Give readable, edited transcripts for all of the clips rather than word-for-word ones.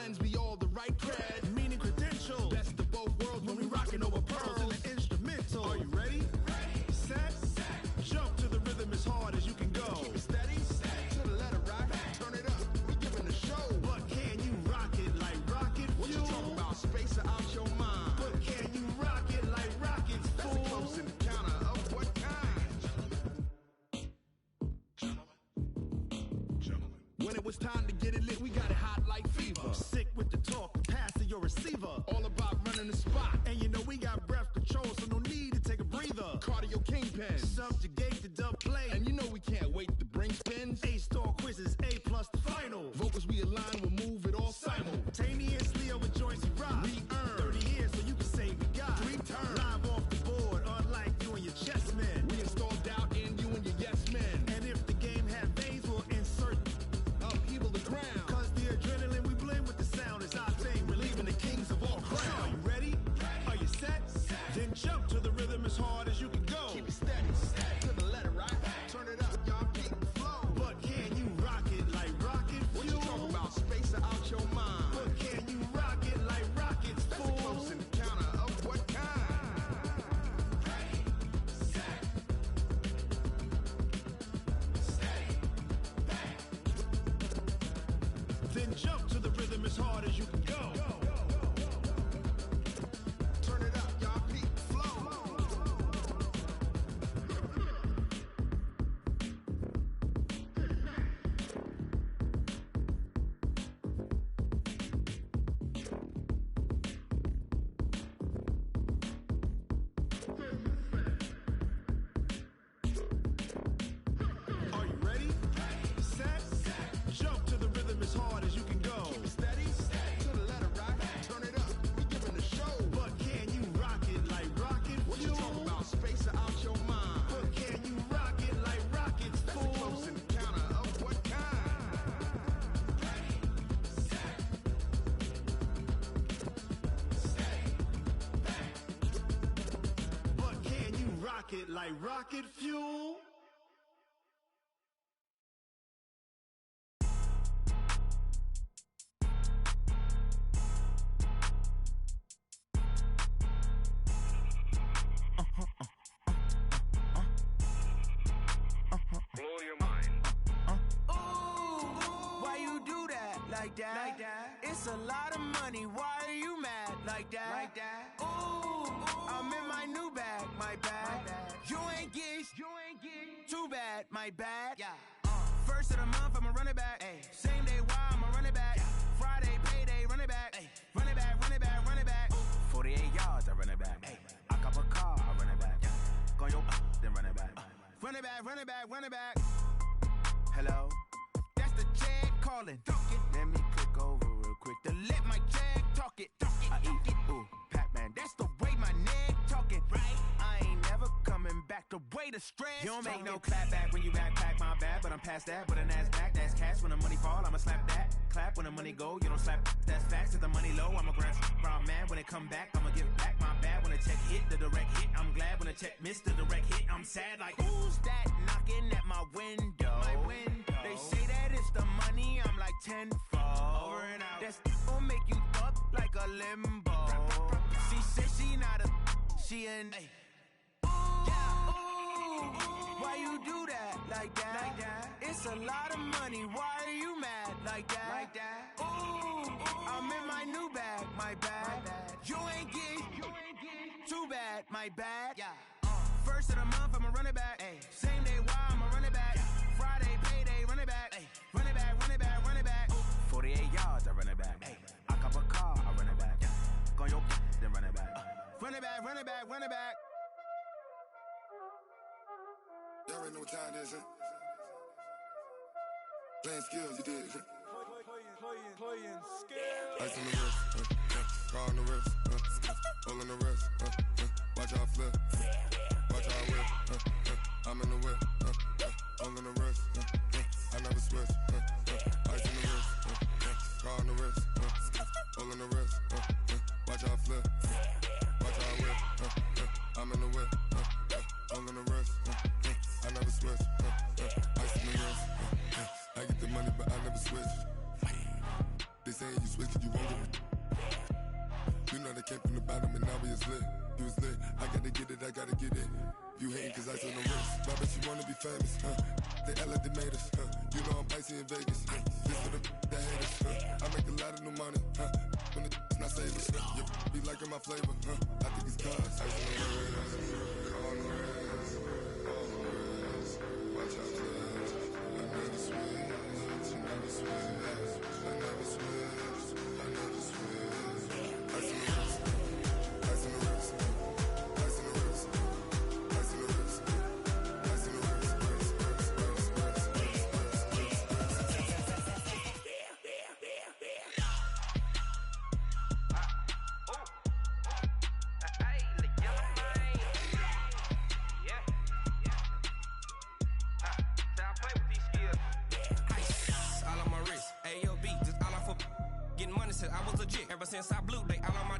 lends me all the right cred. Meaning credentials. Best of both worlds when we rockin' over pearls in the instrumental. Are you ready? Ready. Set. Jump to the rhythm as hard as you can go. Keep it steady. To the letter right. Turn it up. We giving the show. But can you rock it like rocket fuel? What you talking about? Space out your mind. But can you rock it like rockets, fool? That's a close encounter of what kind? Gentlemen. When it was time to get it lit, we got it hot like fever. Sick with the talk, pass to your receiver. All about running the spot. And you know we got breath control, so no need to take a breather. Cardio kingpin. Subjugate the dub play. And you know we can't wait to bring spins. A-star quizzes, A+ the final. Vocals we align, we'll move it all simultaneously over joints we rock. We earn 30 years so you can say we got 3 turns. Live off the board, unlike you and your chess men. We install doubt in you and your yes men. And if the game had veins, we'll insert upheaval the ground. Cause the adrenaline we blend with the sound is our thing. Relieving the kings of all crowns. Are you ready? Are you set? Then jump to the rhythm as hard as you can go. Keep it steady. To the letter right. Turn it up, y'all keep the flow. But can you rock it like rocket fuel? What you talking about? Space out your mind. But can you rock it like rockets, fool? That's a close encounter of what kind? Ready, set, steady, bang. Then jump to the rhythm as hard as you can go. Turn it up, y'all keep the flow. Are you ready? Set. Jump to the rhythm as hard as you can go. Keep it steady. To the letter right. Turn it up. We giving the show. But can you rock it like rocket fuel? What you talking about? Space out your mind. But can you rock it like rockets, fool? That's a close encounter of what kind? Ready, set, steady, bang. But can you rock it like rocket fuel? Blow your mind. Ooh, why you do that like that? Like that? It's a lot of money. Why are you mad like that? Like that? Ooh, I'm in my new bag, my bag. You ain't get too bad, my bad. Yeah. First of the month, I'ma run it back. Ay. Same day, why I'ma run it back. Friday, payday, run it back. Ay. Run it back, run it back, run it back. 48 yards, I run it back. Ay. I cop a car, I run it back. Go yo, then run it back. Run it back, run it back, run it back. Hello? That's the check calling. Let me click over real quick to let my check talk it. I eat it, ooh, Pac-Man. That's the way my neck talking. Right? I ain't never coming back. The way the stress. You don't make no clap back when you backpack, my bad. But I'm past that. With a NASDAQ, that's cash. When the money fall, I'ma slap that. Clap when the money go, you don't slap. That's facts. If the money low, I'm a grand brown man. When it come back, I'ma give back my bad. When the check hit, the direct hit. I'm glad when the check missed the direct hit. I'm sad like, who's that knocking at my window? My window. They say that it's the money, I'm like tenfold. Over and out. That's gon' make you up like a limbo. She said she not a, she an. Why you do that like that? Like that? It's a lot of money. Why are you mad like that? Like that? Ooh, I'm in my new bag, my bag. You ain't get too bad, my bad. Yeah. First of the month, I'ma run it back. Ay. Same day, why I'ma run it back. Friday, payday, run it back. Ay. Run it back, run it back, run it back. 48 yards, I run it back. Ay. I cop a car, I run it back. Go yo, then run it back. Run it back, run it back, run it back. Y'all already know what time it is, huh? Playing skills, you did, huh? Playing skills. Ice on the wrist, car on the wrist, hole in the wrist, watch how I flip, watch how I whip, I'm in the whip, hole in the wrist, I never switch, ice on the wrist, car on the wrist, hole in the wrist, watch how I flip, watch how I whip, I'm in the whip, hole in the wrist, I never switch, ice on the wrist, I get the money but I never switch. They saying you switch 'cause you won't You know they came from the bottom and now we is lit. You was lit, I gotta get it, I gotta get it. You hating cause I took no risks. I bet you wanna be famous, They act like they made us, You know I'm icy in Vegas, This for the that hate us, I make a lot of new money, When the not save us, You be liking my flavor, I think it's cause ice on the wrist, on the wrist, on the wrist. Watch out, please. I never switch, I never switch, I never switch, I never switch. Ice on the wrist, ice on the wrist, ice on the wrist, ice on the wrist, ice on the wrist, I was legit ever since I blew they all on my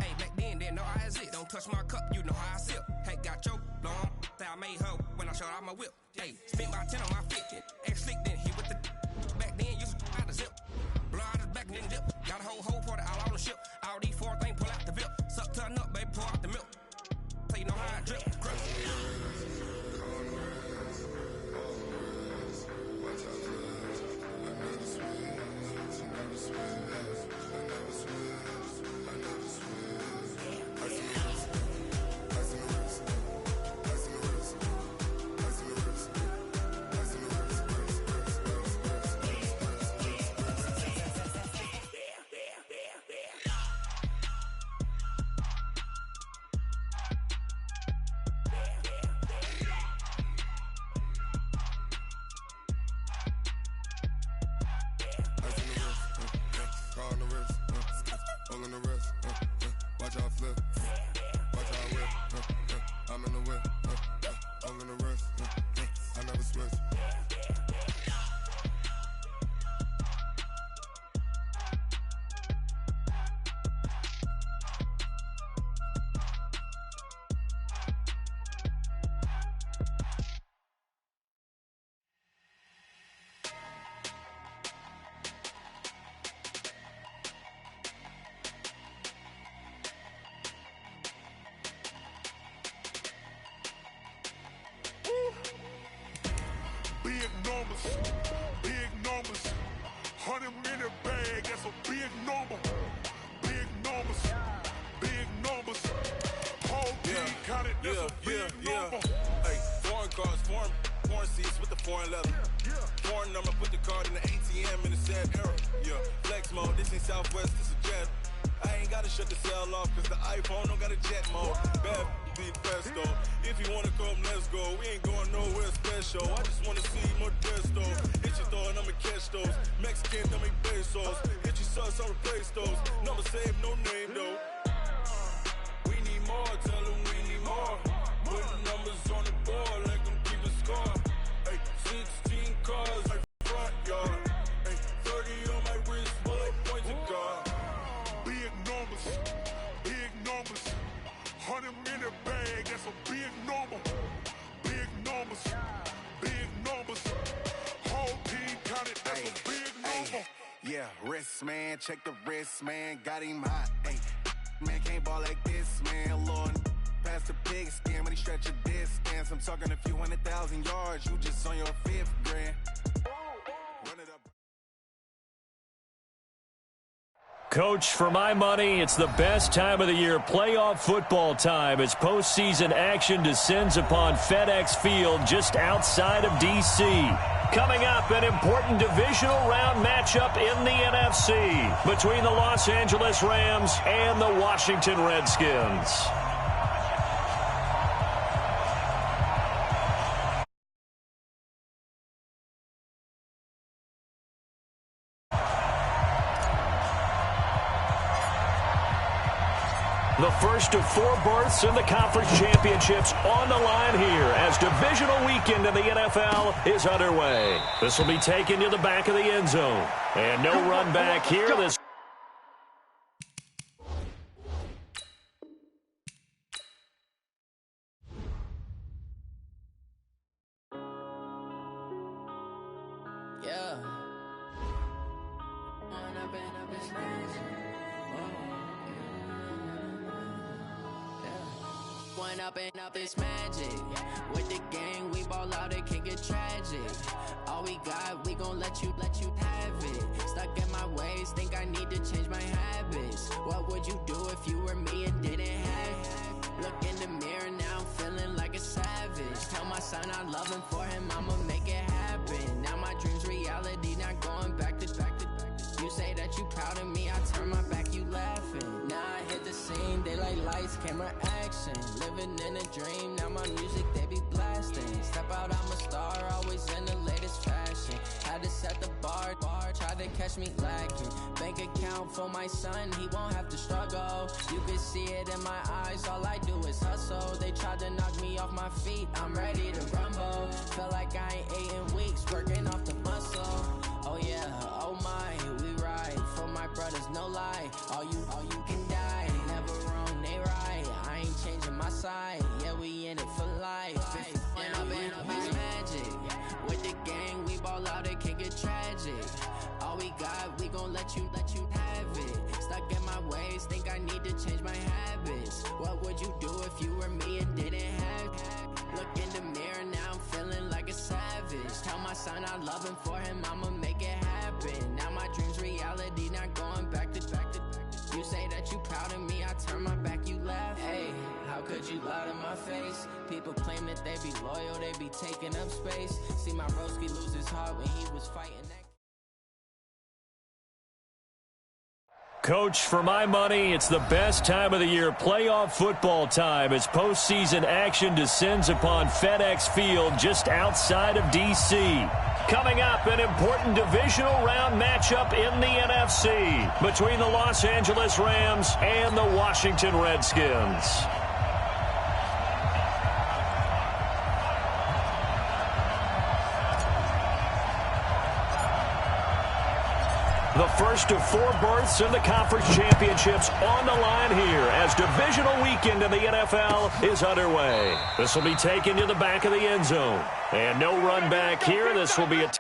hey back then didn't know I exist. Don't touch my cup, you know how I sip. Hey, got your long that I made her when I showed out my whip. Hey, spent my 10 on my fit. Ex slick then hit with the back then used to out the zip. Blow out his back and then dip. Got a whole party all on the ship. All these 4 things pull out the VIP. Suck turn up, baby, pour out the milk. So you know how I drip. Grip. Watch out flip, watch out whip, I'm in the whip, all in the wrist, I never switch. Big numbers, 100-minute bag, that's a big number. Big numbers, whole team counted, that's a big number. Hey, foreign cars, foreign seats with the foreign leather. Foreign number, put the card in the ATM in the sad era. Yeah, flex mode, this ain't Southwest, this is jet. I ain't gotta shut the cell off, cause the iPhone don't got a jet mode. Bad be pesto. If you wanna come, let's go. We ain't going nowhere special. I just wanna see Modesto. Hit your throw and I'ma catch those. Mexican, I'ma make pesos. Hit your sauce, I'll replace those. Number saved, no name though. We need more, tell them we need more. Put the numbers on the board, like them keep a score. Hey, 16 cars, like front yard. Hey, 30 on my wrist, bullet points of God. Big numbers, 100-minute bag, that's a big number. Big numbers, whole team counted, that's a big number. Yeah, wrist man, check the wrist man, got him hot. Ay, man can't ball like this, man. Lord, past the pig skin when he stretch a distance. I'm talking a few 100,000 yards, you just on your 5th grand. Run it up. Coach, for my money, it's the best time of the year, playoff football time, as postseason action descends upon FedEx Field just outside of D.C. Coming up, an important divisional round matchup in the NFC between the Los Angeles Rams and the Washington Redskins. The first of 4 berths in the conference championships on the line here as divisional weekend in the NFL is underway. This will be taken to the back of the end zone. And no run back here. This one up and up, it's magic. With the gang, we ball out, it can get tragic. All we got, we gon' let you have it. Stuck in my ways, think I need to change my habits. What would you do if you were me and didn't have it? Look in the mirror, now I'm feeling like a savage. Tell my son I love him, for him I'ma make it happen. Now my dream's reality, not going back to. You say that you proud of me, I turn my back, you laughing. Now I hit the scene, daylight lights, camera action. Living in a dream, now my music, they be blasting. Step out, I'm a star, always in the latest fashion. Had to set the bar, try to catch me lacking. Bank account for my son, he won't have to struggle. You can see it in my eyes, all I do is hustle. They tried to knock me off my feet, I'm ready to rumble. Felt like I ain't ate in weeks, working off the muscle. Oh yeah, oh my, we ride for my brothers, no lie. All you can die, never wrong, they right. I ain't changing my side, yeah, we in it for life. And up it's magic. With the gang, we ball out, it can get tragic. All we got, we gon' let you have it. Stuck in my ways, think I need to change my habits. What would you do if you were me and didn't have it? Look in the mirror, now I'm feeling like a savage. Tell my son I love him, for him I'ma make it happen. Now my dream's reality, not going back to. You say that you proud of me, I turn my back, you laugh. Hey, how could you lie to my face? People claim that they be loyal, they be taking up space. See my broski lose his heart when he was fighting that. Coach, for my money, it's the best time of the year, playoff football time, as postseason action descends upon FedEx Field just outside of D.C. Coming up, an important divisional round matchup in the NFC between the Los Angeles Rams and the Washington Redskins. The first of 4 berths in the conference championships on the line here as divisional weekend in the NFL is underway. This will be taken to the back of the end zone. And no run back here. This will be a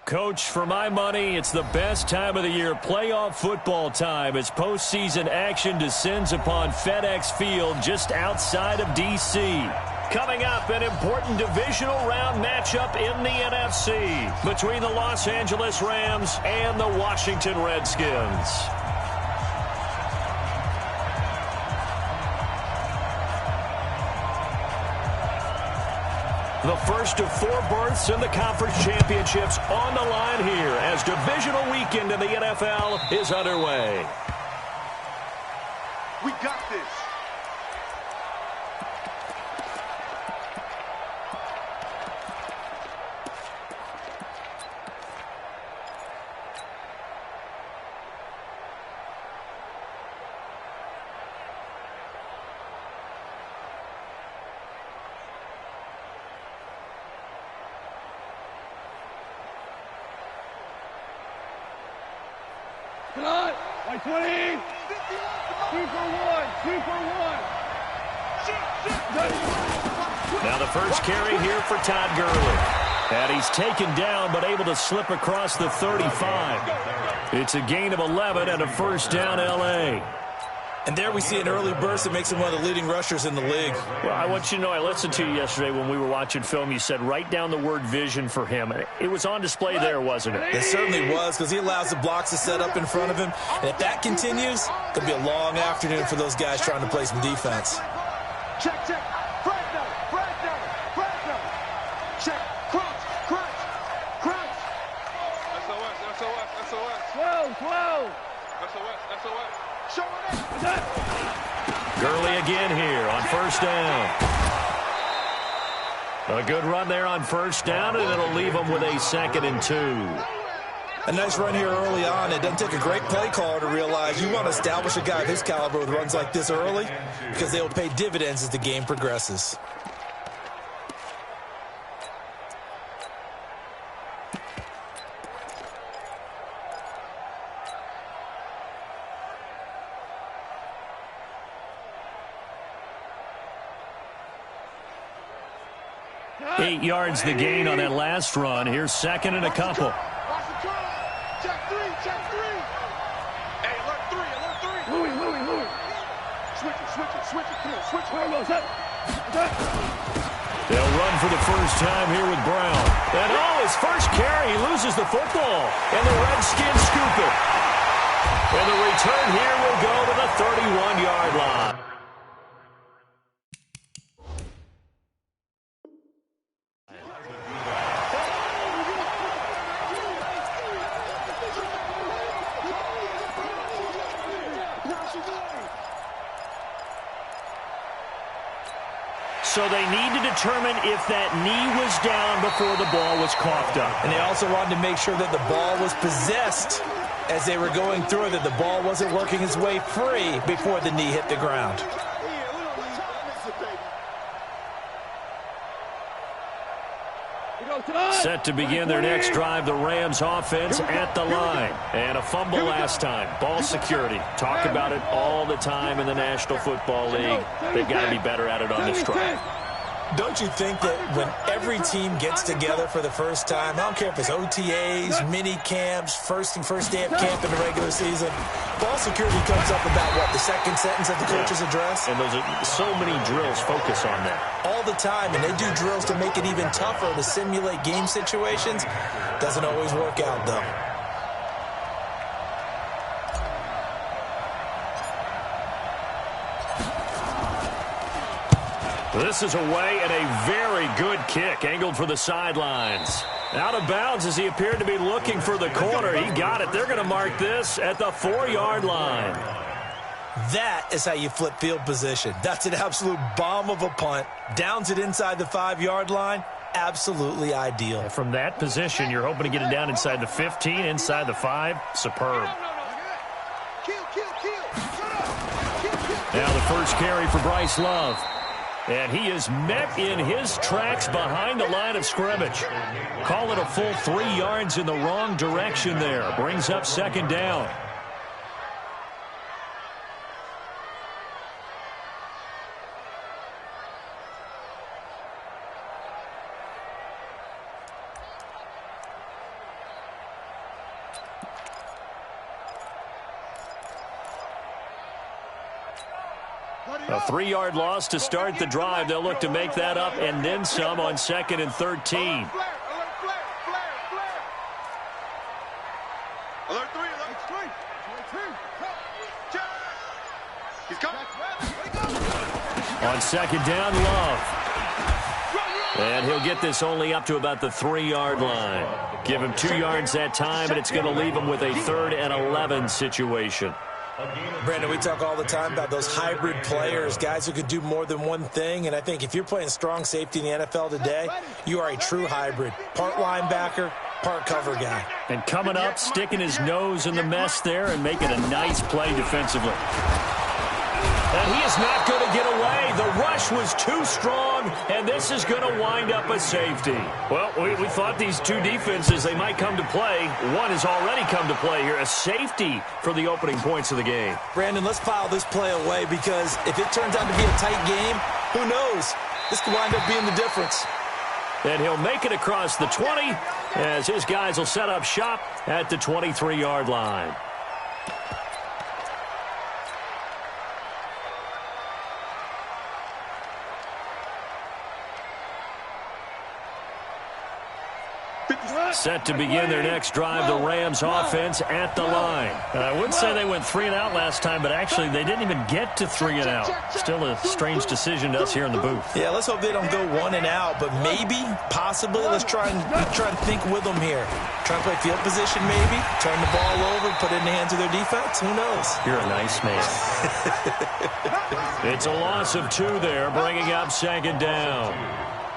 Coach, for my money, it's the best time of the year, playoff football time, as postseason action descends upon FedEx Field just outside of D.C. Coming up, an important divisional round matchup in the NFC between the Los Angeles Rams and the Washington Redskins. The first of 4 berths in the conference championships on the line here as divisional weekend in the NFL is underway. We got this. Now the first carry here for Todd Gurley. And he's taken down but able to slip across the 35. It's a gain of 11 and a first down L.A. And there we see an early burst that makes him one of the leading rushers in the league. Well, I want you to know, I listened to you yesterday when we were watching film. You said write down the word vision for him. It was on display there, wasn't it? It certainly was, because he allows the blocks to set up in front of him. And if that continues, it'll be a long afternoon for those guys trying to play some defense. Check. Fragno. Check. Crunch. SOS. 12. SOS. Gurley again here on first down. A good run there on first down, and it'll leave them with a 2nd and 2. A nice run here early on. It doesn't take a great play caller to realize you want to establish a guy of his caliber with runs like this early, because they'll pay dividends as the game progresses. Eight yards the gain on that last run. Here's 2nd and a couple. Check three. Hey, alert three. Louis. Switch it. Come on, switch it. They'll run for the first time here with Brown. And his first carry, he loses the football. And the Redskins scoop it. And the return here will go to the 31-yard line. So they need to determine if that knee was down before the ball was coughed up. And they also wanted to make sure that the ball was possessed as they were going through, that the ball wasn't working its way free before the knee hit the ground. Set to begin their next drive, the Rams offense at the line. And a fumble last time. Ball security. Talk about it all the time in the National Football League. They've got to be better at it on this drive. Don't you think that when every team gets together for the first time, I don't care if it's OTAs, mini camps, first day of camp in the regular season, ball security comes up about, what, the second sentence of the coach's address? And those are so many drills focus on that. All the time, and they do drills to make it even tougher to simulate game situations. Doesn't always work out, though. This is away and a very good kick, angled for the sidelines. Out of bounds as he appeared to be looking for the corner. He got it. They're going to mark this at the 4-yard line. That is how you flip field position. That's an absolute bomb of a punt. Downs it inside the 5-yard line. Absolutely ideal. And from that position, you're hoping to get it down inside the 15, inside the 5. Superb. Now the first carry for Bryce Love. And he is met in his tracks behind the line of scrimmage. Call it a full 3 yards in the wrong direction there. Brings up 2nd down. A 3-yard loss to start the drive. They'll look to make that up and then some on 2nd and 13. Alert three. He's coming. On 2nd down, Love. And he'll get this only up to about the 3-yard line. Give him 2 yards that time, and it's going to leave him with a 3rd and 11 situation. Brandon, we talk all the time about those hybrid players, guys who could do more than one thing. And I think if you're playing strong safety in the NFL today, you are a true hybrid. Part linebacker, part cover guy. And coming up, sticking his nose in the mess there and making a nice play defensively. And he is not going to get away. The rush was too strong, and this is going to wind up a safety. Well, we thought these two defenses, they might come to play. One has already come to play here, a safety for the opening points of the game. Brandon, let's file this play away because if it turns out to be a tight game, who knows? This could wind up being the difference. And he'll make it across the 20 as his guys will set up shop at the 23-yard line. Set to begin their next drive, the Rams offense at the line. I wouldn't say they went 3 and out last time, but actually they didn't even get to 3 and out. Still a strange decision to us here in the booth. Yeah, let's hope they don't go 1 and out, but maybe, possibly, let's try and think with them here. Try and play field position maybe, turn the ball over, put it in the hands of their defense. Who knows? You're a nice man. It's a loss of 2 there, bringing up second down.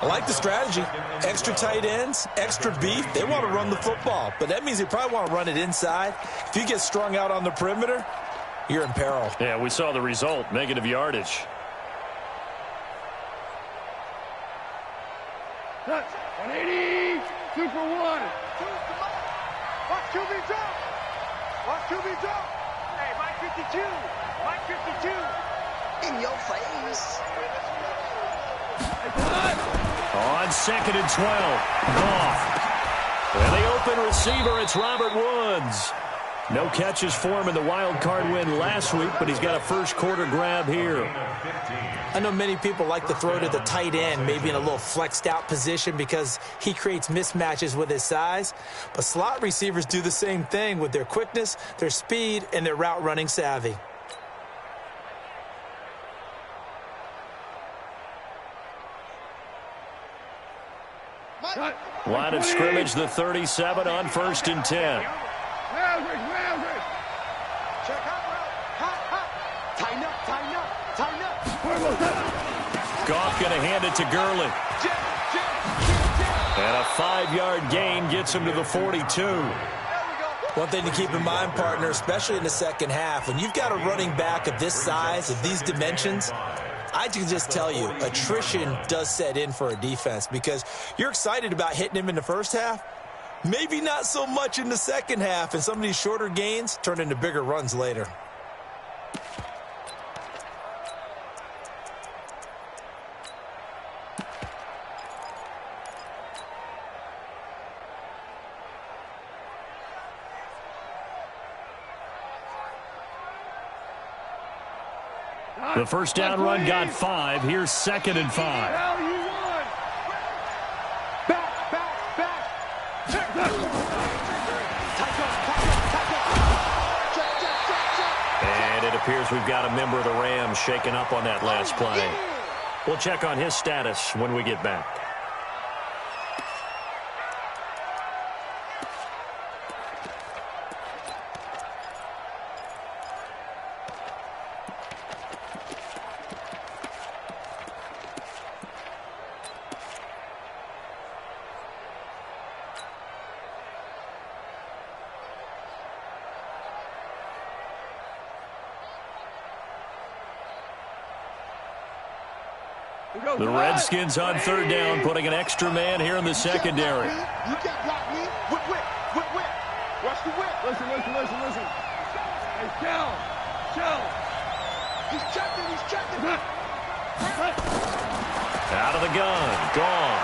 I like the strategy. Extra tight ends, extra beef. They want to run the football, but that means they probably want to run it inside. If you get strung out on the perimeter, you're in peril. Yeah, we saw the result, negative yardage. Touch, 180, 2 for 1. Watch QB drop. Watch QB drop. Hey, Mike 52. Mike 52. In your face. On 2nd and 12, Goff. And the open receiver, it's Robert Woods. No catches for him in the wild card win last week, but he's got a first quarter grab here. I know many people like to throw to the tight end, maybe in a little flexed out position because he creates mismatches with his size. But slot receivers do the same thing with their quickness, their speed, and their route running savvy. Line of scrimmage, the 37 on 1st and 10. Goff going to hand it to Gurley. And a 5-yard gain gets him to the 42. One thing to keep in mind, partner, especially in the second half, when you've got a running back of this size, of these dimensions, I can just tell you, attrition does set in for a defense because you're excited about hitting him in the first half, maybe not so much in the second half, and some of these shorter gains turn into bigger runs later. The first down run got 5. Here's 2nd and 5. And it appears we've got a member of the Rams shaken up on that last play. We'll check on his status when we get back. The Redskins on 3rd down, putting an extra man here in the secondary. You can't block me. Whip. Watch the whip. Listen. Hey, Shell. He's checking. Out of the gun, gone.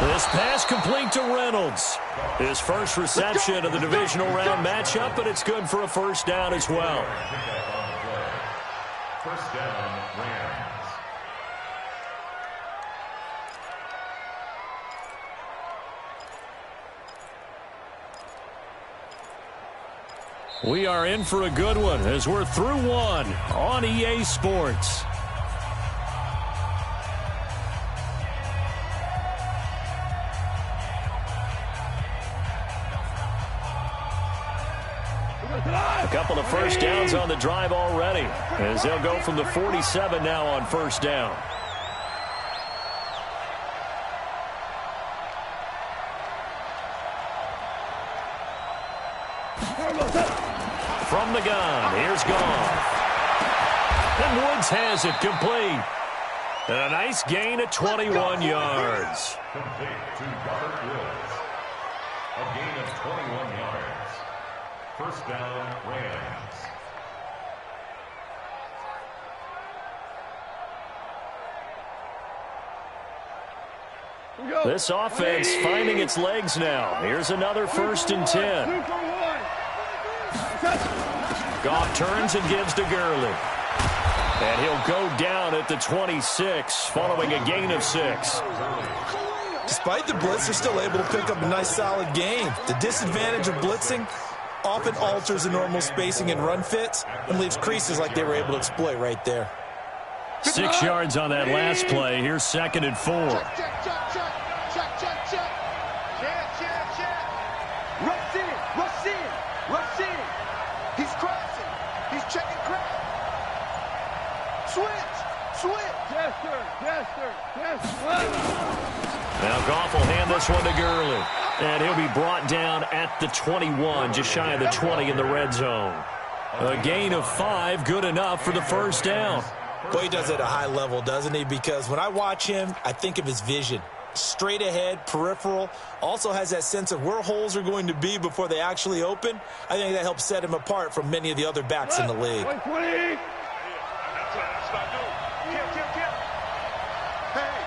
This pass complete to Reynolds. His first reception of the divisional round matchup, but it's good for a first down as well. First down, Rams. We are in for a good one as we're through one on EA Sports. A couple of first downs on the drive already as they'll go from the 47 now on first down. From the gun, here's Goff. And Woods has it complete. And a nice gain of 21 yards. Complete to Robert Woods. A gain of 21 yards. First down, Rams. This offense finding its legs now. Here's another 1st and 10. Goff turns and gives to Gurley. And he'll go down at the 26 following a gain of 6. Despite the blitz, they're still able to pick up a nice solid gain. The disadvantage of blitzing often alters the normal spacing and run fits and leaves creases like they were able to exploit right there. 6 yards on that last play. Here's 2nd and 4. Rush in. He's crossing. He's checking crack. Switch. Yes, sir. Now Goff will hand this one to Gurley. And he'll be brought down at the 21, just shy of the 20 in the red zone. A gain of 5, good enough for the 1st down. Boy, he does it at a high level, doesn't he? Because when I watch him, I think of his vision. Straight ahead, peripheral, also has that sense of where holes are going to be before they actually open. I think that helps set him apart from many of the other backs in the league. Hey,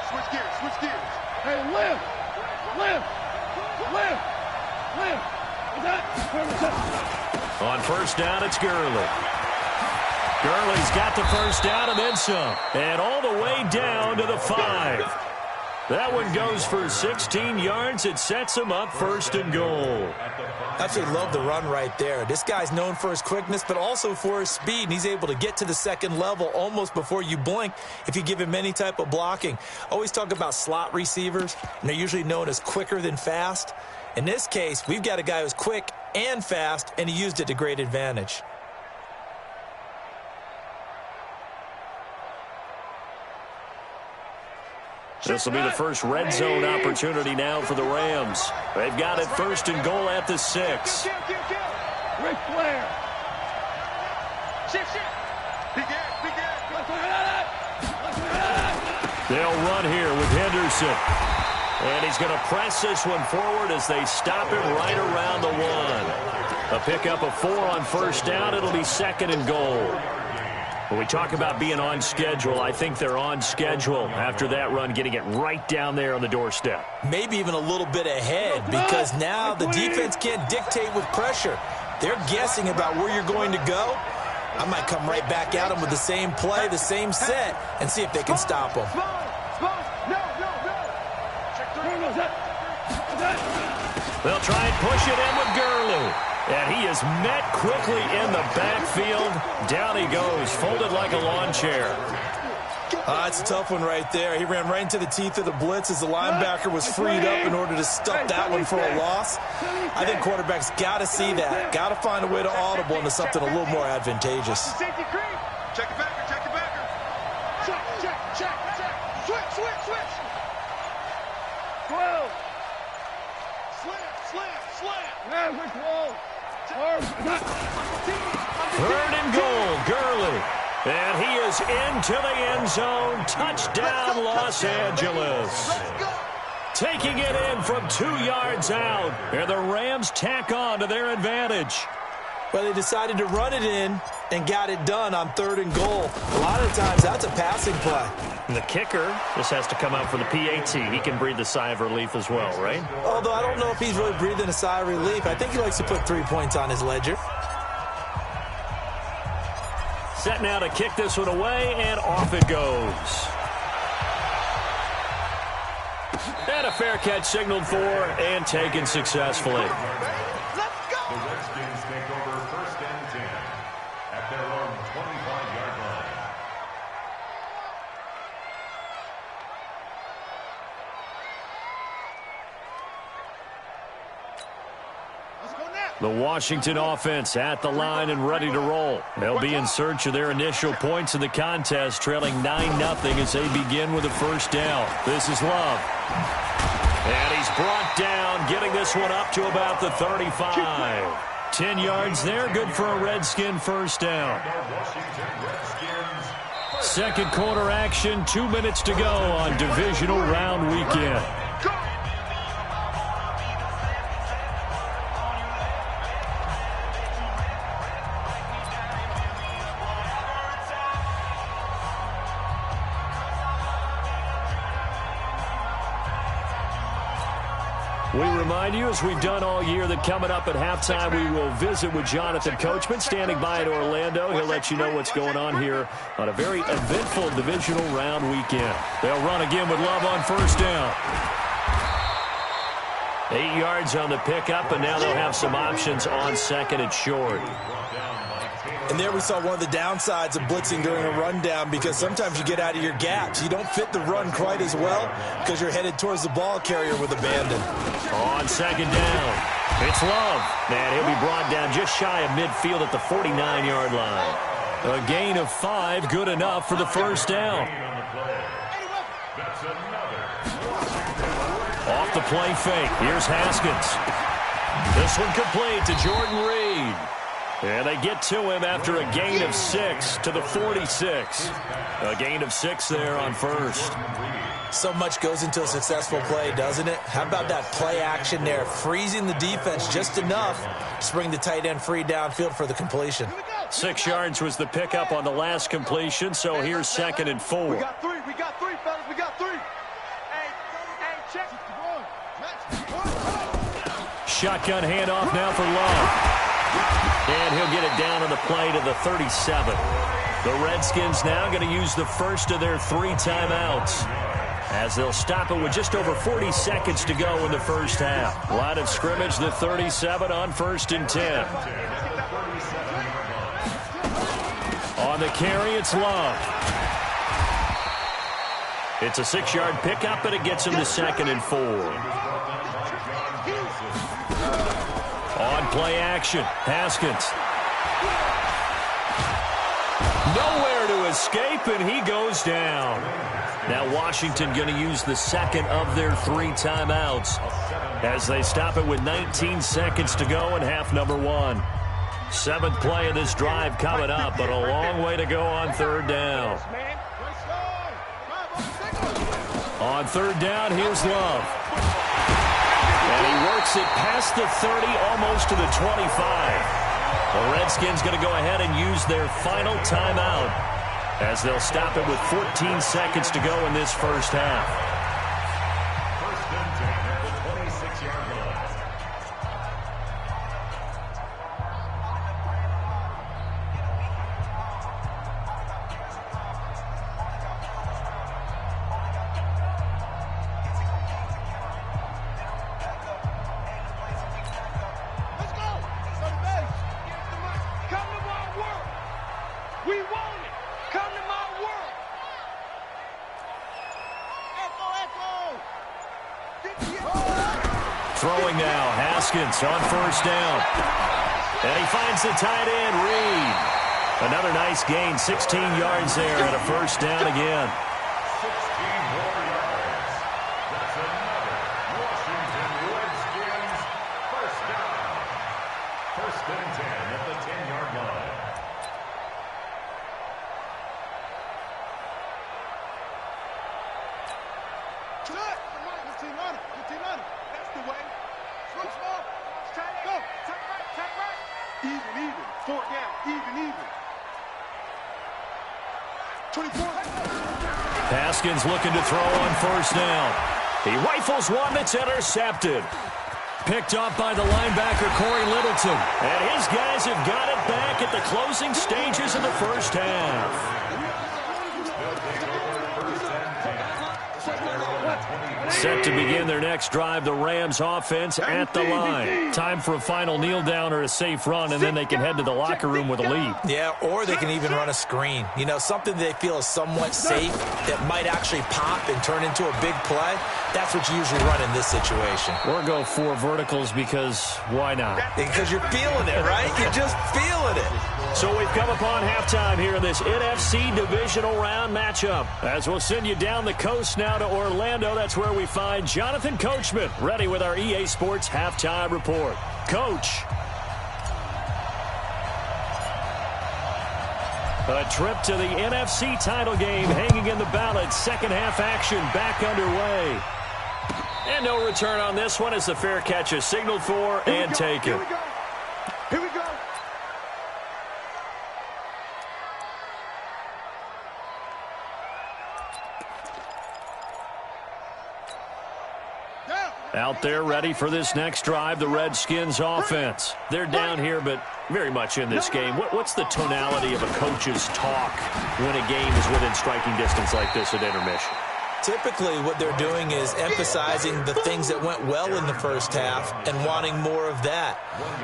switch gears. Hey, lift. On 1st down, it's Gurley. Gurley's got the 1st down and then some. And all the way down to the 5. That one goes for 16 yards. It sets him up 1st and goal. Absolutely love the run right there. This guy's known for his quickness, but also for his speed. And he's able to get to the 2nd level almost before you blink if you give him any type of blocking. Always talk about slot receivers, and they're usually known as quicker than fast. In this case, we've got a guy who's quick and fast, and he used it to great advantage. This will be the first red zone opportunity now for the Rams. They've got it 1st and goal at the 6. Ric Flair. They'll run here with Henderson. And he's going to press this one forward as they stop him right around the 1. A pickup of 4 on 1st down. It'll be 2nd and goal. When we talk about being on schedule, I think they're on schedule after that run, getting it right down there on the doorstep. Maybe even a little bit ahead, because now the defense can't dictate with pressure. They're guessing about where you're going to go. I might come right back at them with the same play, the same set, and see if they can stop them. They'll try and push it in with Gurley. And he is met quickly in the backfield. Down he goes, folded like a lawn chair. That's a tough one right there. He ran right into the teeth of the blitz as the linebacker was freed up in order to stuff that one for a loss. I think quarterbacks got to see that. Got to find a way to audible into something a little more advantageous. Check your backer. Check. Switch. 12. Slam. Third and goal, Gurley. And he is into the end zone. Touchdown, Los Angeles. Taking it in from 2 yards out. And the Rams tack on to their advantage. Well, they decided to run it in and got it done on 3rd and goal. A lot of times, that's a passing play. And the kicker just has to come out for the PAT. He can breathe a sigh of relief as well, right? Although I don't know if he's really breathing a sigh of relief. I think he likes to put 3 points on his ledger. Set now to kick this one away, and off it goes. And a fair catch signaled for and taken successfully. The Redskins take over 1st and 10 at their own 25-yard line. The Washington offense at the line and ready to roll. They'll be in search of their initial points in the contest, trailing 9-0 as they begin with a 1st down. This is Love. And he's brought down, getting this one up to about the 35. 10 yards there, good for a Redskin first down. Second quarter action, 2 minutes to go on divisional round weekend. We remind you, as we've done all year, that coming up at halftime, we will visit with Jonathan Coachman, standing by in Orlando. He'll let you know what's going on here on a very eventful divisional round weekend. They'll run again with Love on first down. 8 yards on the pickup, and now they'll have some options on second and short. And there we saw one of the downsides of blitzing during a rundown, because sometimes you get out of your gaps. You don't fit the run quite as well because you're headed towards the ball carrier with abandon. On second down, it's Love. And he'll be brought down just shy of midfield at the 49-yard line. A gain of 5, good enough for the first down. Off the play fake, here's Haskins. This one complete to Jordan Reed. And they get to him after a gain of 6 to the 46. A gain of 6 there on first. So much goes into a successful play, doesn't it? How about that play action there? Freezing the defense just enough to bring the tight end free downfield for the completion. 6 yards was the pickup on the last completion, so here's second and 4. We got three, fellas, we got 3. Hey, check. Shotgun handoff now for Love. And he'll get it down on the play to the 37. The Redskins now going to use the first of their 3 timeouts, as they'll stop it with just over 40 seconds to go in the first half. Line of scrimmage, the 37 on first and 10. On the carry, it's Love. It's a 6-yard pickup, and it gets him to second and 4. On play action, Haskins. Nowhere to escape, and he goes down. Now Washington going to use the second of their 3 timeouts as they stop it with 19 seconds to go in half number 1. 7th play of this drive coming up, but a long way to go on third down. On third down, here's Love. And he works it past the 30, almost to the 25. The Redskins going to go ahead and use their final timeout as they'll stop it with 14 seconds to go in this first half. First and 10 at the 26-yard line. Throwing now, Haskins on first down. And he finds the tight end, Reed. Another nice gain, 16 yards there, and a first down again. 16 more yards. That's another Washington Redskins first down. First and 10 at the 10-yard line. Haskins looking to throw on first down. He rifles one that's intercepted. Picked off by the linebacker, Corey Littleton. And his guys have got it back at the closing stages of the first half. Set to begin their next drive, the Rams offense at the line. Time for a final kneel down or a safe run, and then they can head to the locker room with a lead. Yeah, or they can even run a screen. You know, something they feel is somewhat safe that might actually pop and turn into a big play. That's what you usually run in this situation. Or go 4 verticals because why not? Because you're feeling it, right? You're just feeling it. So we've come upon halftime here in this NFC divisional round matchup. As we'll send you down the coast now to Orlando, that's where we find Jonathan Coachman ready with our EA Sports halftime report. Coach. A trip to the NFC title game hanging in the balance. Second half action back underway. And no return on this one as the fair catch is signaled for and taken. Here we go. Here we go. Out there ready for this next drive, the Redskins offense. They're down here, but very much in this game. What's the tonality of a coach's talk when a game is within striking distance like this at intermission? Typically, what they're doing is emphasizing the things that went well in the first half and wanting more of that.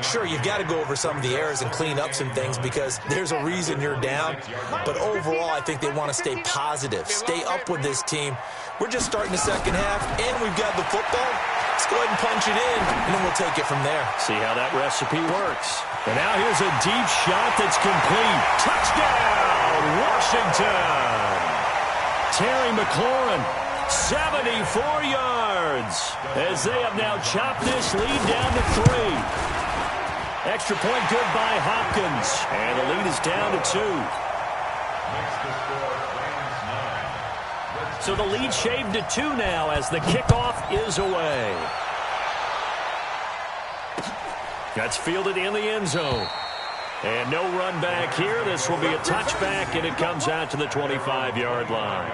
Sure, you've got to go over some of the errors and clean up some things because there's a reason you're down. But overall, I think they want to stay positive, stay up with this team. We're just starting the second half, and we've got the football. Let's go ahead and punch it in, and then we'll take it from there. See how that recipe works. And now here's a deep shot that's complete. Touchdown, Washington! Terry McLaurin, 74 yards, as they have now chopped this lead down to 3. Extra point good by Hopkins, and the lead is down to 2. So the lead shaved to 2 now as the kickoff is away. That's fielded in the end zone. And no run back here. This will be a touchback, and it comes out to the 25-yard line.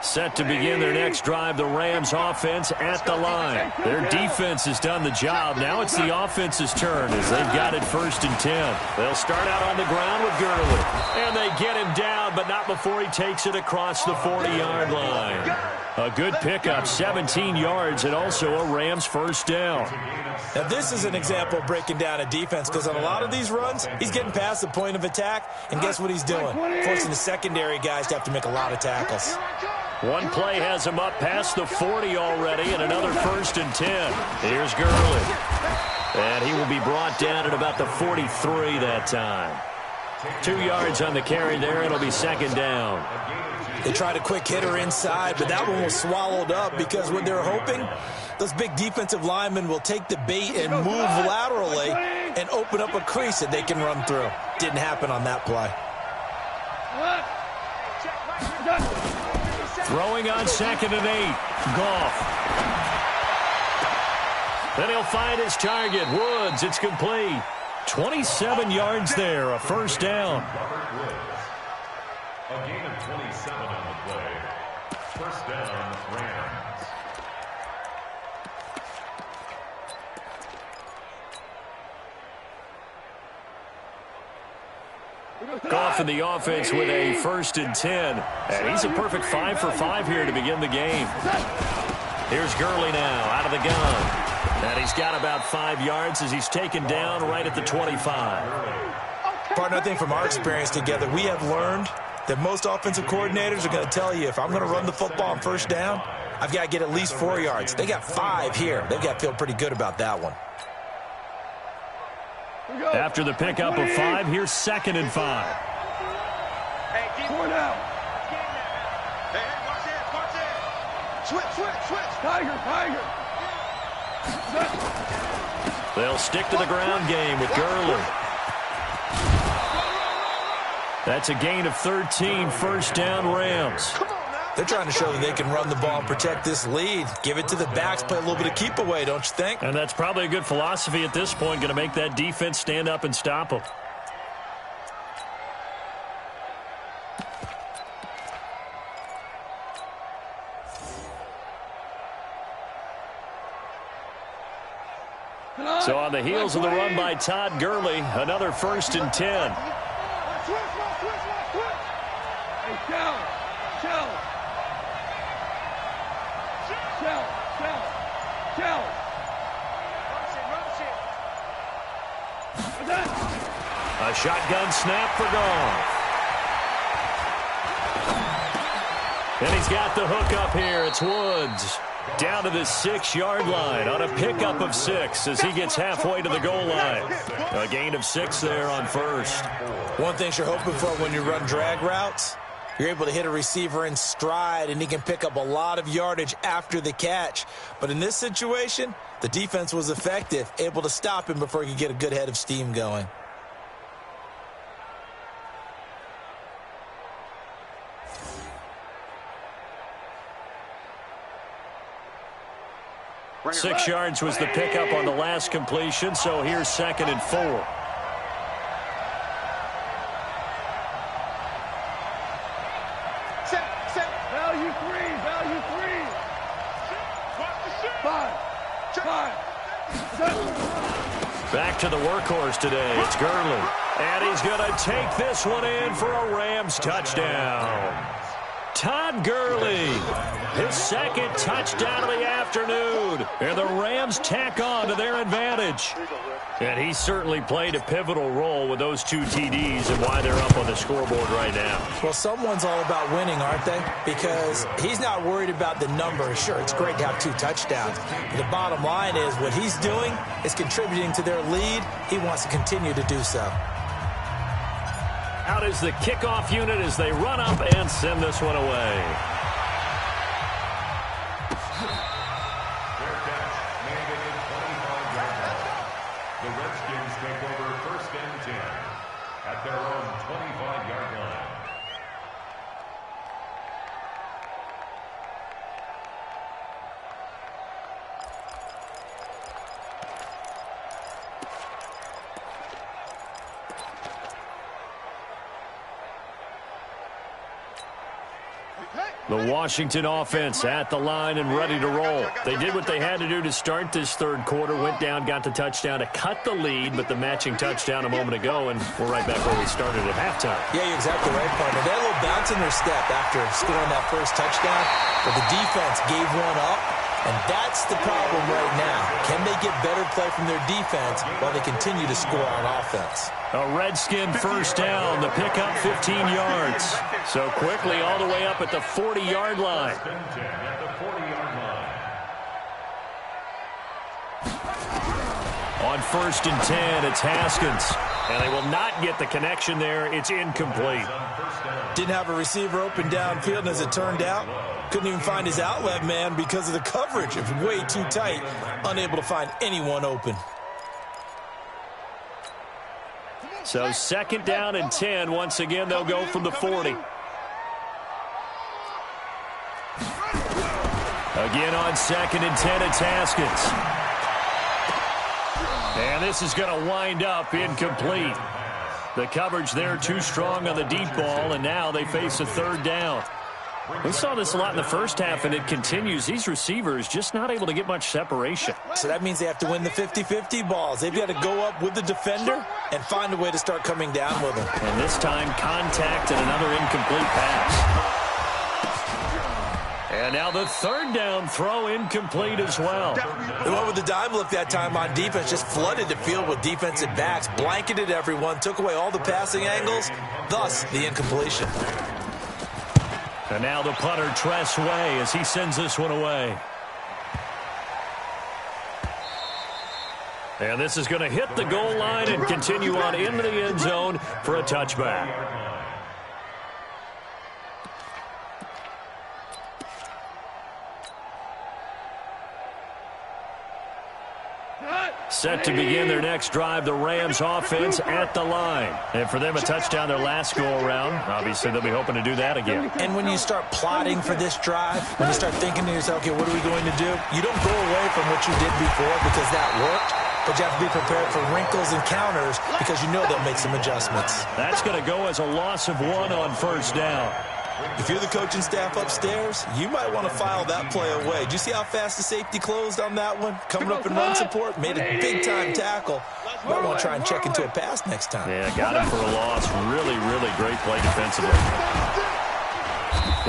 Set to begin their next drive, the Rams offense at the line. Their defense has done the job. Now it's the offense's turn as they've got it 1st and 10. They'll start out on the ground with Gurley. And they get him down, but not before he takes it across the 40-yard line. A good pickup, 17 yards, and also a Rams first down. Now, this is an example of breaking down a defense because on a lot of these runs, he's getting past the point of attack, and guess what he's doing? Forcing the secondary guys to have to make a lot of tackles. One play has him up past the 40 already, and another 1st and 10. Here's Gurley. And he will be brought down at about the 43 that time. 2 yards on the carry there. It'll be 2nd down. They tried a quick hitter inside, but that one was swallowed up because what they're hoping, those big defensive linemen will take the bait and move laterally and open up a crease that they can run through. Didn't happen on that play. Throwing on 2nd and 8. Goff. Then he'll find his target. Woods, it's complete. 27 yards there, a first down. A gain of 27 on the play. First down, Rams. Goff in the offense with a 1st and 10. And he's a perfect 5 for 5 here to begin the game. Here's Gurley now out of the gun. And he's got about 5 yards as he's taken down right at the 25. Partner, I think from our experience together, we have learned that most offensive coordinators are going to tell you if I'm going to run the football on first down, I've got to get at least 4 yards. They got 5 here. They've got to feel pretty good about that one. After the pickup of 5, here's 2nd and 5. Hey, keep going out. Hey, watch it. Switch. Tiger. They'll stick to the ground game with Gurley. That's a gain of 13, first down Rams. They're trying to show that they can run the ball and protect this lead. Give it to the backs, play a little bit of keep away, don't you think? And that's probably a good philosophy at this point, going to make that defense stand up and stop them. So on the heels of the run by Todd Gurley, another 1st and 10. Hey, Shell. A shotgun snap for Goff. And he's got the hook up here. It's Woods. Down to the 6-yard line on a pickup of 6 as he gets halfway to the goal line. A gain of 6 there on first. One thing you're hoping for when you run drag routes, you're able to hit a receiver in stride, and he can pick up a lot of yardage after the catch. But in this situation, the defense was effective, able to stop him before he could get a good head of steam going. Six yards was the pickup on the last completion, so here's 2nd and 4. Set. Value 3. 5. Back to the workhorse today. It's Gurley. And he's going to take this one in for a Rams touchdown. Todd Gurley, his 2nd touchdown of the afternoon. And the Rams tack on to their advantage. And he certainly played a pivotal role with those 2 TDs and why they're up on the scoreboard right now. Well, someone's all about winning, aren't they? Because he's not worried about the number. Sure, it's great to have 2 touchdowns. But the bottom line is what he's doing is contributing to their lead. He wants to continue to do so. Out is the kickoff unit as they run up and send this one away. Fair catch, made it at 25-yard line. The Redskins take over 1st and 10 at their own 25-yard line. The Washington offense at the line and ready to roll. They did what they had to do to start this 3rd quarter, went down, got the touchdown to cut the lead, but the matching touchdown a moment ago, and we're right back where we started at halftime. Yeah, you're exactly right, partner. They had a little bounce in their step after scoring that first touchdown, but the defense gave one up, and that's the problem right now. Can they get better play from their defense while they continue to score on offense? A Redskin first down, the pickup 15 yards. So quickly all the way up at the 40-yard line. On 1st and 10, it's Haskins. And they will not get the connection there. It's incomplete. Didn't have a receiver open downfield, and as it turned out, couldn't even find his outlet man because of the coverage. It was way too tight, unable to find anyone open. So 2nd down and 10. Once again, they'll go from the 40. Again on 2nd and 10, it's Haskins. And this is going to wind up incomplete. The coverage there too strong on the deep ball, and now they face a 3rd down. We saw this a lot in the first half, and it continues. These receivers just not able to get much separation. So that means they have to win the 50-50 balls. They've got to go up with the defender and find a way to start coming down with them. And this time, contact and another incomplete pass. And now the 3rd down throw incomplete as well. The one with the dime look that time on defense just flooded the field with defensive backs, blanketed everyone, took away all the passing angles, thus the incompletion. And now the punter, Tress Way, as he sends this one away. And this is going to hit the goal line and continue on into the end zone for a touchback. Set to begin their next drive, the Rams offense at the line. And for them, a touchdown their last go-around. Obviously, they'll be hoping to do that again. And when you start plotting for this drive, when you start thinking to yourself, okay, what are we going to do? You don't go away from what you did before because that worked, but you have to be prepared for wrinkles and counters because you know they'll make some adjustments. That's going to go as a loss of 1 on 1st down. If you're the coaching staff upstairs, you might want to file that play away. Did you see how fast the safety closed on that one? Coming up in run support, made a big-time tackle. Might want to try and check into a pass next time. Yeah, got him for a loss. Really, really great play defensively.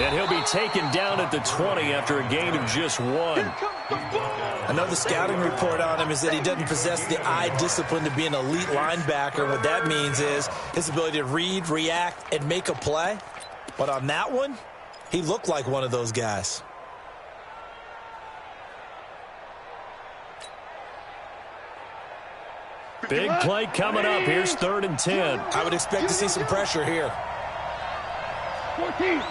And he'll be taken down at the 20 after a gain of just 1. Another scouting report on him is that he doesn't possess the eye discipline to be an elite linebacker. What that means is his ability to read, react, and make a play. But on that one, he looked like one of those guys. Big play coming up. Here's 3rd and 10. I would expect to see some pressure here. 14.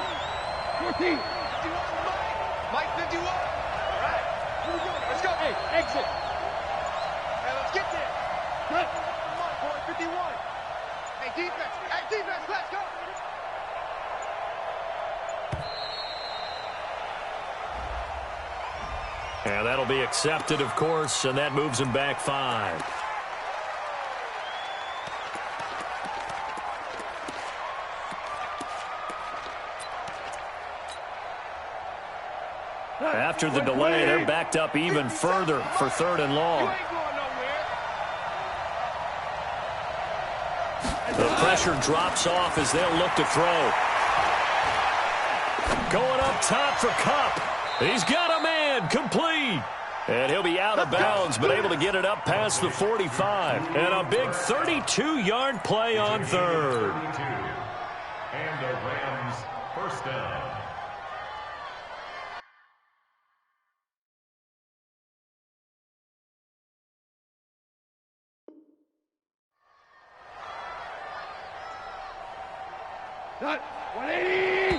Mike 51. All right. Here we go. Let's go. Hey, exit. Hey, let's get there. Cut. Come on, boy. 51. Hey, defense. Let's go. And that'll be accepted, of course, and that moves him back 5. After the delay, they're backed up even further for 3rd and long. The pressure drops off as they'll look to throw. Going up top for Kupp. He's got a man, complete. And he'll be out of bounds, but able to get it up past the 45. And a big 32-yard play on 3rd. And the Rams first down. Cut. 180.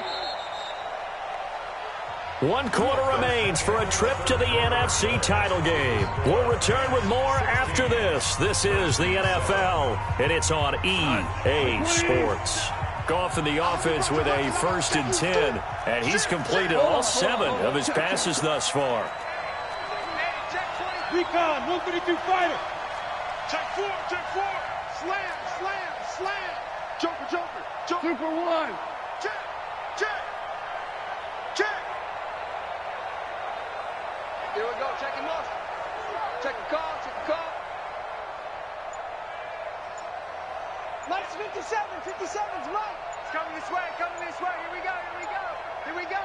1 quarter remains for a trip to the NFC title game. We'll return with more after this. This is the NFL, and it's on EA Sports. Goff in the offense with a 1st and 10, and he's completed all 7 of his passes thus far. Recon, 152 fighter. Check 4. Slam. Joker. Super 1. Check. Here we go. Check him off. Check the call. Mike's 57. 57's Mike. It's coming this way. Here we go.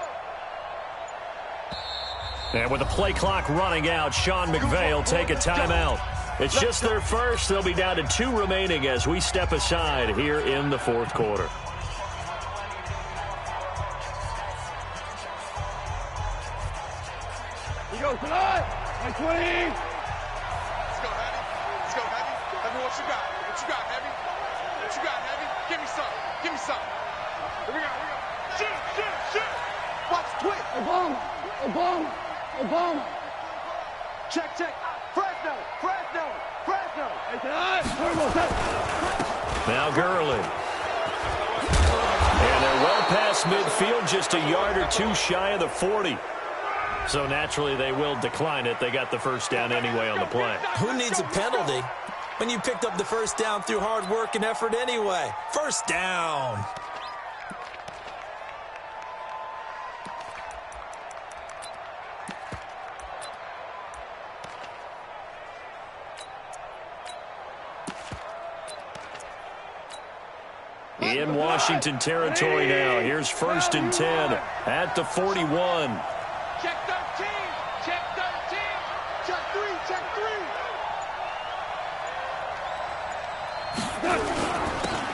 And with the play clock running out, Sean McVay will take a timeout. It's just their first. They'll be down to 2 remaining as we step aside here in the 4th quarter. He goes tonight. 20. Let's go, Heavy. Heavy, what you got? Heavy? Give me some. Here we go. Shoot. Watch, twit. Obama. Check. Fresno. Hey, tonight. Now Gurley. And they're well past midfield, just a yard or 2 shy of the 40. So naturally they will decline it. They got the first down anyway on the play. Who needs a penalty when you picked up the first down through hard work and effort anyway? First down. In Washington territory now. Here's 1st and 10 at the 41. Check 13. Check 3.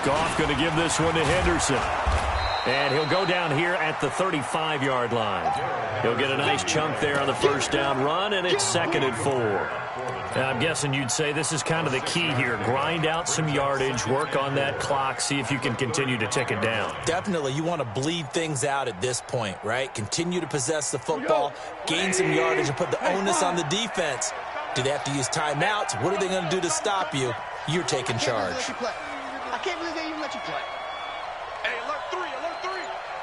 Goff going to give this one to Henderson. And he'll go down here at the 35-yard line. He'll get a nice chunk there on the first down run, and it's 2nd and 4. Now, I'm guessing you'd say this is kind of the key here. Grind out some yardage, work on that clock, see if you can continue to tick it down. Definitely. You want to bleed things out at this point, right? Continue to possess the football, gain some yardage, and put the onus on the defense. Do they have to use timeouts? What are they going to do to stop you? You're taking charge. I can't believe they even let you play. Hey, alert 3.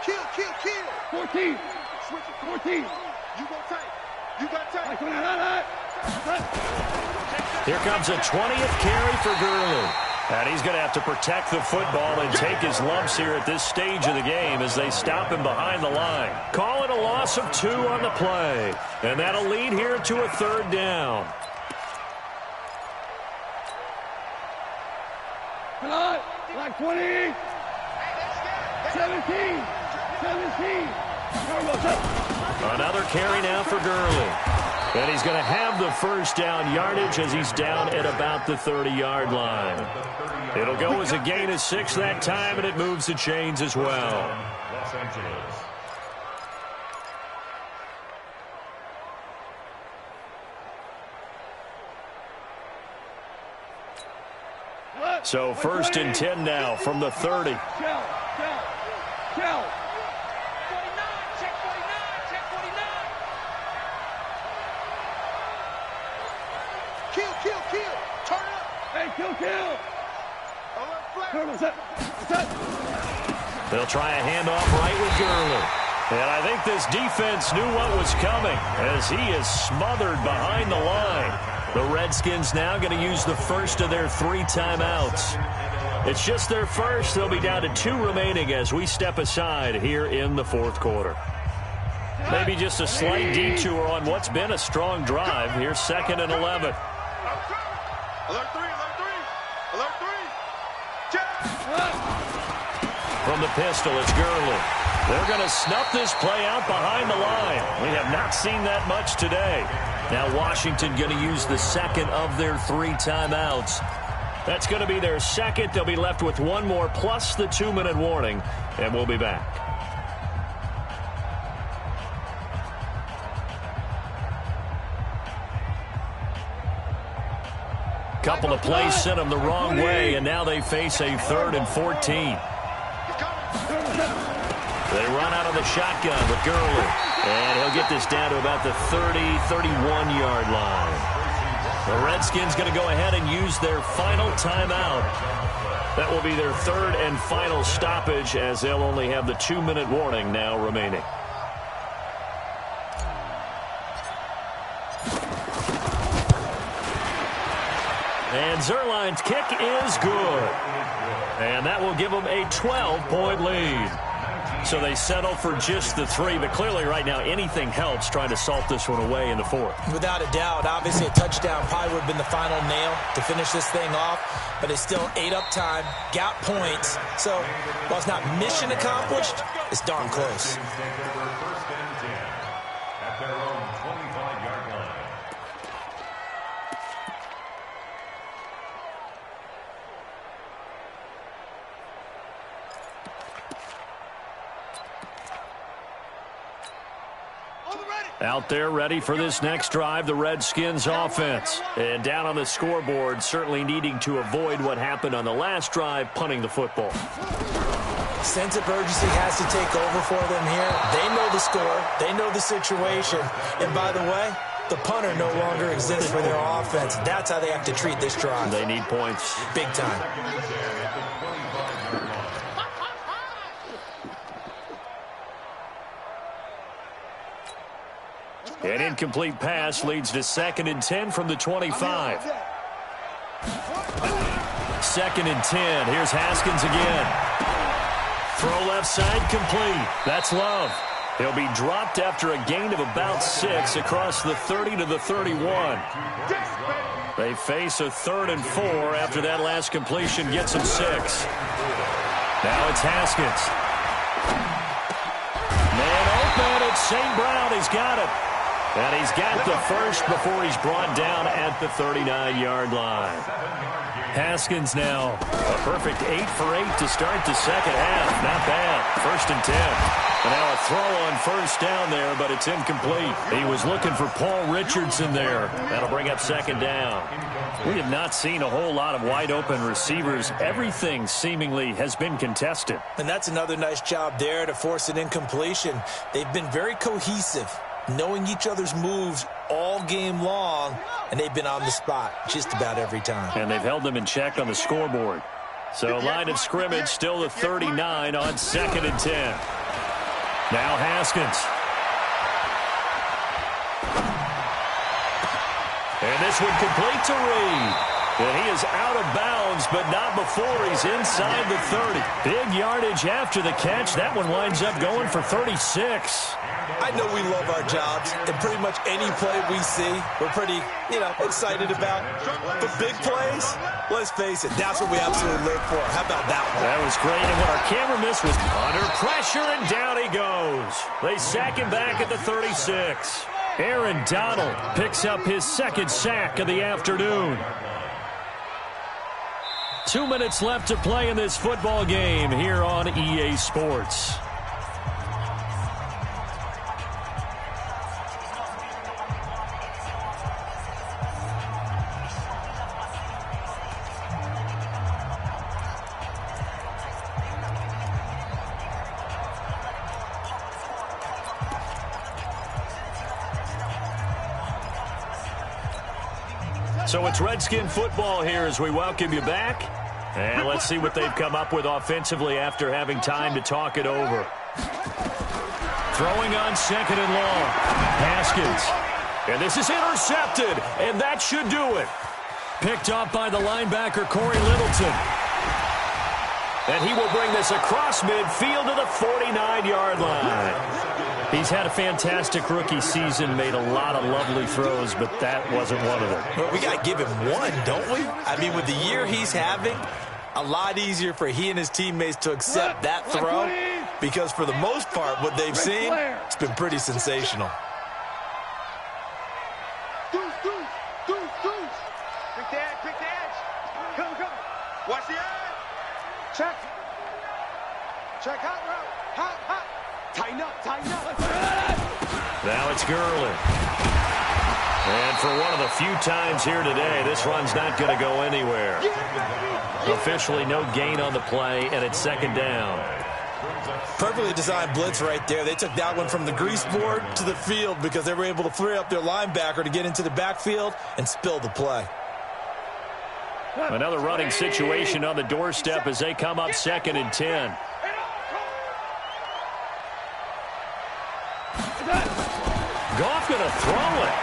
Kill. 14. Switch it. 14. You gon' take. Here comes a 20th carry for Gurley. And he's going to have to protect the football and take his lumps here at this stage of the game as they stop him behind the line. Call it a loss of 2 on the play. And that'll lead here to a 3rd down. Tonight, like 20. 17. Another carry now for Gurley. And he's going to have the first down yardage as he's down at about the 30-yard line. It'll go as a gain of 6 that time, and it moves the chains as well. Los Angeles. So 1st and 10 now from the 30. Shell. 49, check 49, check 49. Kill. Turn it up. Hey, kill. They'll try a handoff right with Gurley. And I think this defense knew what was coming as he is smothered behind the line. The Redskins now going to use the first of their 3 timeouts. It's just their first. They'll be down to 2 remaining as we step aside here in the 4th quarter. Maybe just a slight detour on what's been a strong drive. Here's 2nd and 11. Alert 3. From the pistol, it's Gurley. They're going to snuff this play out behind the line. We have not seen that much today. Now Washington going to use the 2nd of their 3 timeouts. That's going to be their 2nd. They'll be left with 1 more plus the 2-minute warning, and we'll be back. Couple of plays sent them the wrong way, and now they face a 3rd and 14. They run out of the shotgun with Gurley, and he'll get this down to about the 30-31-yard line. The Redskins going to go ahead and use their final timeout. That will be their 3rd and final stoppage as they'll only have the 2-minute warning now remaining. And Zerline's kick is good. And that will give them a 12-point lead. So they settle for just the 3, but clearly right now anything helps trying to salt this one away in the 4th. Without a doubt, obviously a touchdown probably would have been the final nail to finish this thing off, but it's still ate up time, got points. So while it's not mission accomplished, it's darn close. At their own 25-yard line. Out there ready for this next drive, the Redskins offense. And down on the scoreboard, certainly needing to avoid what happened on the last drive, punting the football. Sense of urgency has to take over for them here. They know the score. They know the situation. And by the way, the punter no longer exists for their offense. That's how they have to treat this drive. They need points. Big time. An incomplete pass leads to 2nd and 10 from the 25. 2nd and 10. Here's Haskins again. Throw left side complete. That's Love. He'll be dropped after a gain of about 6 across the 30 to the 31. They face a 3rd and 4 after that last completion gets them 6. Now it's Haskins. Man open. It's St. Brown. He's got it. And he's got the first before he's brought down at the 39-yard line. Haskins now a perfect 8 for 8 to start the second half. Not bad. 1st and 10. And now a throw on first down there, but it's incomplete. He was looking for Paul Richardson there. That'll bring up 2nd down. We have not seen a whole lot of wide open receivers. Everything seemingly has been contested. And that's another nice job there to force an incompletion. They've been very cohesive, knowing each other's moves all game long, and they've been on the spot just about every time. And they've held them in check on the scoreboard. So line of scrimmage still the 39 on 2nd and 10. Now Haskins. And this one complete to Reed. And he is out of bounds, but not before he's inside the 30. Big yardage after the catch. That one winds up going for 36. I know we love our jobs, and pretty much any play we see, we're pretty, excited about. But big plays, let's face it, that's what we absolutely live for. How about that one? That was great, and what our camera missed was under pressure, and down he goes. They sack him back at the 36. Aaron Donald picks up his 2nd sack of the afternoon. 2 minutes left to play in this football game here on EA Sports. So it's Redskin football here as we welcome you back. And let's see what they've come up with offensively after having time to talk it over. Throwing on 2nd and long. Haskins. And this is intercepted. And that should do it. Picked up by the linebacker, Corey Littleton. And he will bring this across midfield to the 49-yard line. He's had a fantastic rookie season, made a lot of lovely throws, but that wasn't one of them. But we got to give him one, don't we? I mean, with the year he's having, a lot easier for he and his teammates to accept that throw because for the most part, what they've seen, it's been pretty sensational. Watch the edge. Check. Check hot route. Hot. Tighten up. Now it's Gurley. And for one of the few times here today, this run's not going to go anywhere. Officially no gain on the play, and it's 2nd down. Perfectly designed blitz right there. They took that one from the grease board to the field because they were able to free up their linebacker to get into the backfield and spill the play. Another running situation on the doorstep as they come up 2nd and 10. Goff going to throw it.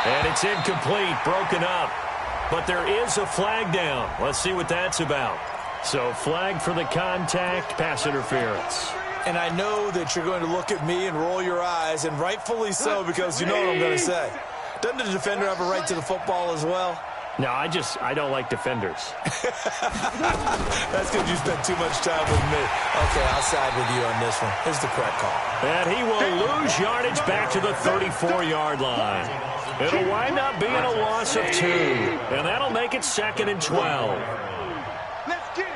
And it's incomplete, broken up. But there is a flag down. Let's see what that's about. So flag for the contact, pass interference. And I know that you're going to look at me and roll your eyes, and rightfully so, because you know what I'm going to say. Doesn't the defender have a right to the football as well? No, I don't like defenders. That's because you spent too much time with me. Okay, I'll side with you on this one. Here's the correct call. And he will lose yardage back to the 34-yard line. It'll wind up being a loss of 2. And that'll make it 2nd and 12. Let's get it.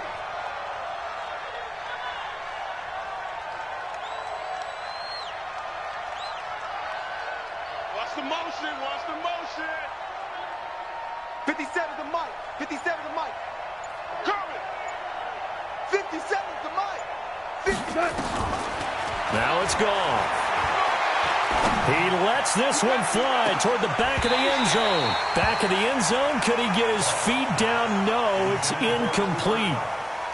Watch the motion. 57 to Mike. Curry. 57 to Mike. 57. Now it's gone. He lets this one fly toward the back of the end zone. Back of the end zone. Could he get his feet down? No, it's incomplete.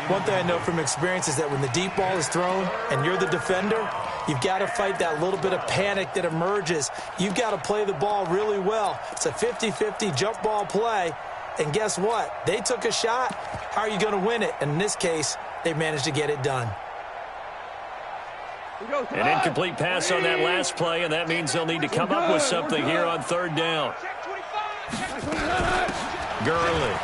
One thing I know from experience is that when the deep ball is thrown and you're the defender, you've got to fight that little bit of panic that emerges. You've got to play the ball really well. It's a 50-50 jump ball play. And guess what? They took a shot. How are you going to win it? And in this case, they managed to get it done. An incomplete pass on that last play, and that means they'll need to come up with something here on 3rd down. Gurley.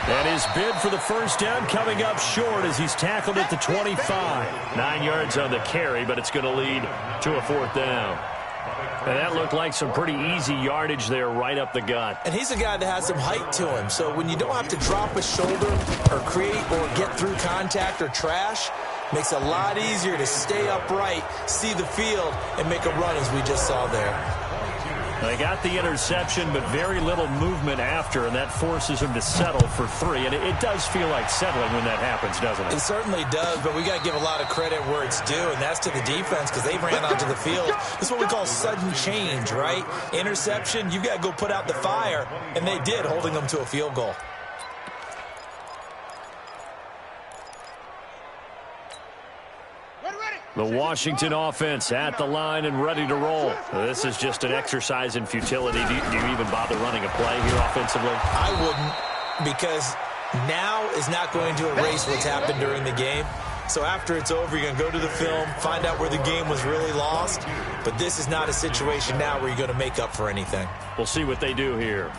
And his bid for the first down coming up short as he's tackled at the 25. 9 yards on the carry, but it's going to lead to a 4th down. And that looked like some pretty easy yardage there right up the gut. And he's a guy that has some height to him. So when you don't have to drop a shoulder or create or get through contact or trash, makes it a lot easier to stay upright, see the field, and make a run as we just saw there. They got the interception, but very little movement after, and that forces him to settle for 3. And it does feel like settling when that happens, doesn't it? It certainly does, but we got to give a lot of credit where it's due, and that's to the defense because they ran onto the field. This is what we call sudden change, right? Interception, you got to go put out the fire, and they did, holding them to a field goal. The Washington offense at the line and ready to roll. This is just an exercise in futility. Do you even bother running a play here offensively? I wouldn't, because now is not going to erase what's happened during the game. So after it's over, you're going to go to the film, find out where the game was really lost. But this is not a situation now where you're going to make up for anything. We'll see what they do here.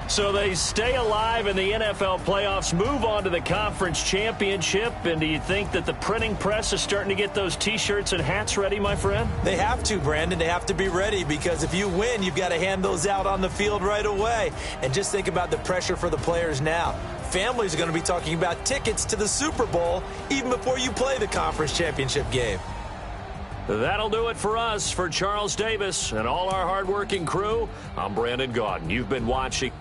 So they stay alive in the NFL playoffs, move on to the conference championship. And do you think that the printing press is starting to get those T-shirts and hats ready, my friend? They have to, Brandon. They have to be ready because if you win, you've got to hand those out on the field right away. And just think about the pressure for the players now. Families are going to be talking about tickets to the Super Bowl even before you play the conference championship game. That'll do it for us. For Charles Davis and all our hardworking crew, I'm Brandon Gaudin. You've been watching